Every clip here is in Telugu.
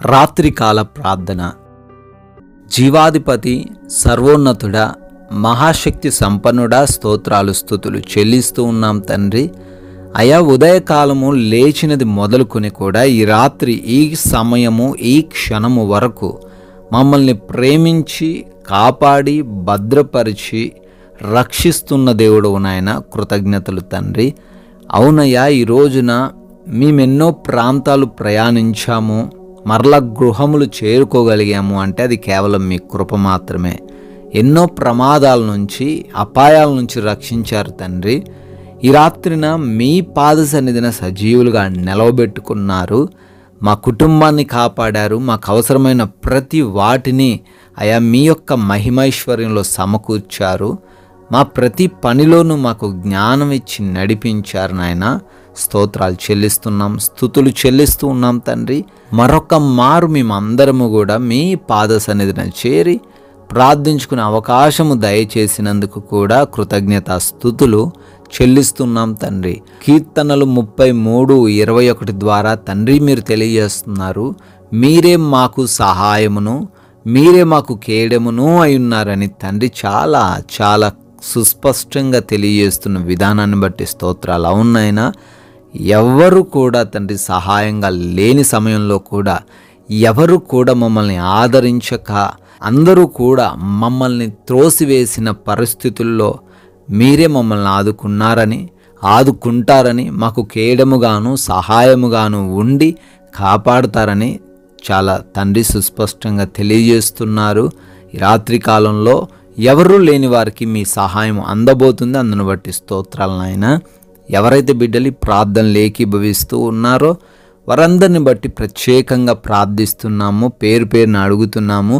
రాత్రికాల ప్రార్థన. జీవాధిపతి, సర్వోన్నతుడా, మహాశక్తి సంపన్నుడా, స్తోత్రాలు స్తుతులు చెల్లిస్తూ ఉన్నాం తండ్రి. అయా, ఉదయకాలము లేచినది మొదలుకొని కూడా ఈ రాత్రి, ఈ సమయము, ఈ క్షణము వరకు మమ్మల్ని ప్రేమించి కాపాడి భద్రపరిచి రక్షిస్తున్న దేవుడు నాయన, కృతజ్ఞతలు తండ్రి. అవునయ్యా, ఈ రోజున మేమెన్నో ప్రాంతాలు ప్రయాణించాము, మరలా గృహములు చేరుకోగలిగాము అంటే అది కేవలం మీ కృప మాత్రమే. ఎన్నో ప్రమాదాల నుంచి, అపాయాల నుంచి రక్షించారు తండ్రి. ఈ రాత్రిన మీ పాద సన్నిధిన సజీవులుగా నిలవబెట్టుకున్నారు. మా కుటుంబాన్ని కాపాడారు. మాకు అవసరమైన ప్రతి వాటిని అయా మీ యొక్క మహిమైశ్వర్యంలో సమకూర్చారు. మా ప్రతి పనిలోనూ మాకు జ్ఞానం ఇచ్చి నడిపించారు నాయన. స్తోత్రాలు చెల్లిస్తున్నాం, స్తుతులు చెల్లిస్తూ ఉన్నాం తండ్రి. మరొక మారు మేమందరము కూడా మీ పాద సన్నిధిన చేరి ప్రార్థించుకునే అవకాశము దయచేసినందుకు కూడా కృతజ్ఞత స్తుతులు చెల్లిస్తున్నాం తండ్రి. కీర్తనలు 33:21 ద్వారా తండ్రి మీరు తెలియజేస్తున్నారు, మీరే మాకు సహాయమును, మీరే మాకు కేడమును అయ్యున్నారని తండ్రి చాలా చాలా సుస్పష్టంగా తెలియజేస్తున్న విధానాన్ని బట్టి స్తోత్రాలు. అవునైనా ఎవరు కూడా తండ్రి సహాయంగా లేని సమయంలో కూడా, ఎవరు కూడా మమ్మల్ని ఆదరించక, అందరూ కూడా మమ్మల్ని త్రోసివేసిన పరిస్థితుల్లో మీరే మమ్మల్ని ఆదుకున్నారని, ఆదుకుంటారని, మాకు కేడముగాను సహాయముగాను ఉండి కాపాడుతారని చాలా తండ్రి సుస్పష్టంగా తెలియజేస్తున్నారు. ఈ రాత్రి కాలంలో ఎవరూ లేని వారికి మీ సహాయం అందబోతుంది. అందును బట్టి స్తోత్రాలు నాయన. ఎవరైతే బిడ్డలు ప్రార్థనలు ఏకీభవిస్తూ ఉన్నారో వారందరిని బట్టి ప్రత్యేకంగా ప్రార్థిస్తున్నాము, పేరు పేరున అడుగుతున్నాము.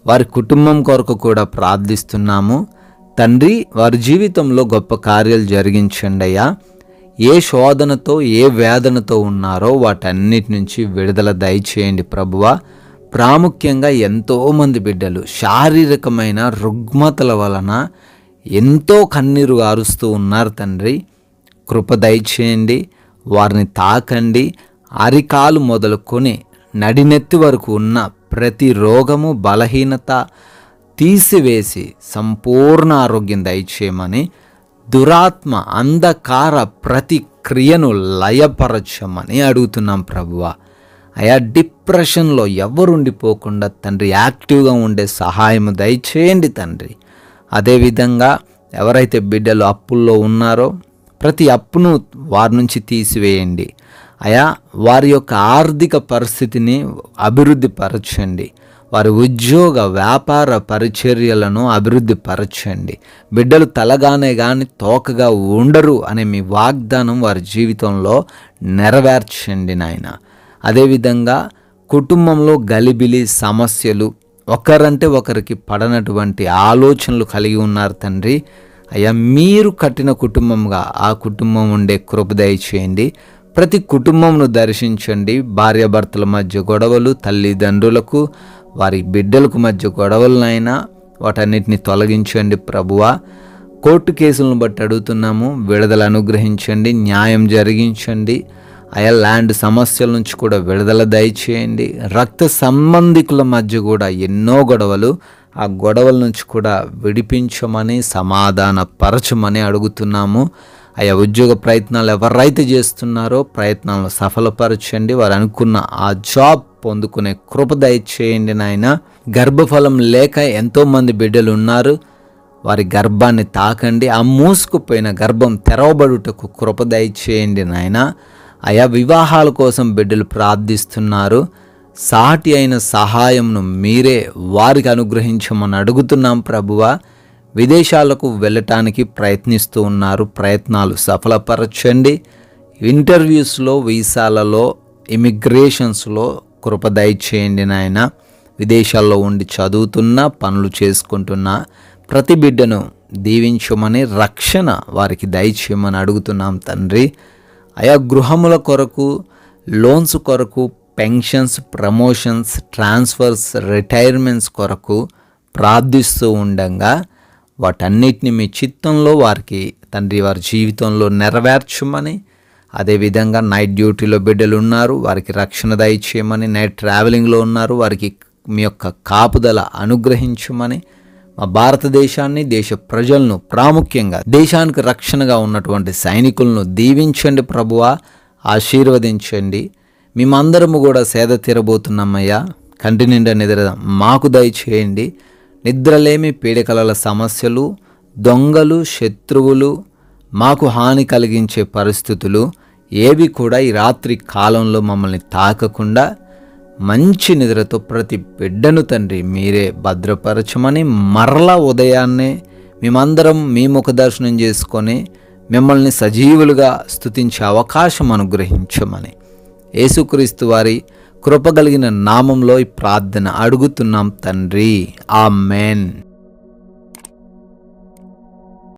వారి కుటుంబం కొరకు కూడా ప్రార్థిస్తున్నాము తండ్రి. వారి జీవితంలో గొప్ప కార్యాలు జరిగించండి అయ్యా. ఏ శోధనతో, ఏ వేదనతో ఉన్నారో వాటన్నిటి నుంచి విడుదల దయచేయండి ప్రభువా. ప్రాముఖ్యంగా ఎంతోమంది బిడ్డలు శారీరకమైన రుగ్మతల వలన ఎంతో కన్నీరు గారుస్తూ ఉన్నారు తండ్రి. కృప దయచేయండి, వారిని తాకండి. అరికాలు మొదలుకొని నడినెత్తి వరకు ఉన్న ప్రతి రోగము, బలహీనత తీసివేసి సంపూర్ణ ఆరోగ్యం దయచేయమని, దురాత్మ అంధకార ప్రతి క్రియను లయపరచమని అడుగుతున్నాం ప్రభువా. అయా, డిప్రెషన్లో ఎవరుండిపోకుండా తండ్రి యాక్టివ్గా ఉండే సహాయం దయచేయండి తండ్రి. అదేవిధంగా ఎవరైతే బిడ్డలు అప్పుల్లో ఉన్నారో ప్రతి అప్పును వారి నుంచి తీసివేయండి అయా. వారి యొక్క ఆర్థిక పరిస్థితిని అభివృద్ధి పరచండి. వారి ఉద్యోగ వ్యాపార పరిచర్యలను అభివృద్ధి పరచండి. బిడ్డలు తలగానే కానీ తోకగా ఉండరు అనే మీ వాగ్దానం వారి జీవితంలో నెరవేర్చండి నాయన. అదేవిధంగా కుటుంబంలో గలిబిలి సమస్యలు, ఒకరంటే ఒకరికి పడనటువంటి ఆలోచనలు కలిగి ఉన్నారు తండ్రి. అయ్యా, మీరు కట్టిన కుటుంబంగా ఆ కుటుంబం ఉండే కృప దయచేయండి. ప్రతి కుటుంబంను దర్శించండి. భార్యాభర్తల మధ్య గొడవలు, తల్లిదండ్రులకు వారి బిడ్డలకు మధ్య గొడవలనైనా వాటన్నిటిని తొలగించండి ప్రభువా. కోర్టు కేసులను బట్టి అడుగుతున్నాము, విడుదల అనుగ్రహించండి, న్యాయం జరిగించండి అయా. ల్యాండ్ సమస్యల నుంచి కూడా విడుదల దయచేయండి. రక్త సంబంధికుల మధ్య కూడా ఎన్నో గొడవలు, ఆ గొడవల నుంచి కూడా విడిపించమని, సమాధాన పరచమని అడుగుతున్నాము అయా. ఉద్యోగ ప్రయత్నాలు ఎవరైతే చేస్తున్నారో ప్రయత్నాలను సఫలపరచండి. వారు అనుకున్న ఆ జాబ్ పొందుకునే కృప దయచేయండి నాయన. గర్భఫలం లేక ఎంతోమంది బిడ్డలు ఉన్నారు, వారి గర్భాన్ని తాకండి. ఆ మూసుకుపోయిన గర్భం తెరవబడుటకు కృప దయచేయండి నాయన. అయా, వివాహాల కోసం బిడ్డలు ప్రార్థిస్తున్నారు. సాటి అయిన సహాయంను మీరే వారికి అనుగ్రహించమని అడుగుతున్నాం ప్రభువా. విదేశాలకు వెళ్ళటానికి ప్రయత్నిస్తూ ఉన్నారు, ప్రయత్నాలు సఫలపరచండి. ఇంటర్వ్యూస్లో, వీసాలలో, ఇమిగ్రేషన్స్లో కృప దయచేయండి నాయన. విదేశాల్లో ఉండి చదువుతున్న, పనులు చేసుకుంటున్న ప్రతి బిడ్డను దీవించమని, రక్షణ వారికి దయచేయమని అడుగుతున్నాం తండ్రి. అయా, గృహముల కొరకు, లోన్స్ కొరకు, పెన్షన్స్, ప్రమోషన్స్, ట్రాన్స్ఫర్స్, రిటైర్మెంట్స్ కొరకు ప్రార్థిస్తూ ఉండగా వాటన్నిటిని మీ చిత్తంలో వారికి తండ్రి వారి జీవితంలో నెరవేర్చమని, అదేవిధంగా నైట్ డ్యూటీలో బిడ్డలు ఉన్నారు, వారికి రక్షణ దయచేయమని, నైట్ ట్రావెలింగ్లో ఉన్నారు, వారికి మీ యొక్క కాపుదల అనుగ్రహించమని, మా భారతదేశాన్ని, దేశ ప్రజలను, ప్రాముఖ్యంగా దేశానికి రక్షణగా ఉన్నటువంటి సైనికులను దీవించండి ప్రభువా, ఆశీర్వదించండి. మేమందరము కూడా సేద తీరబోతున్నామయ్యా. కంటి నిండా నిద్ర మాకు దయచేయండి. నిద్రలేమి, పీడకలల సమస్యలు, దొంగలు, శత్రువులు, మాకు హాని కలిగించే పరిస్థితులు ఏవి కూడా ఈ రాత్రి కాలంలో మమ్మల్ని తాకకుండా మంచి నిద్రతో ప్రతి బిడ్డను తండ్రి మీరే భద్రపరచమని, మరలా ఉదయాన్నే మేమందరం మీ ముఖ దర్శనం చేసుకొని మిమ్మల్ని సజీవులుగా స్తుతించే అవకాశం అనుగ్రహించమని యేసుక్రీస్తు వారి కృపగలిగిన నామంలో ఈ ప్రార్థన అడుగుతున్నాం తండ్రి. ఆమేన్.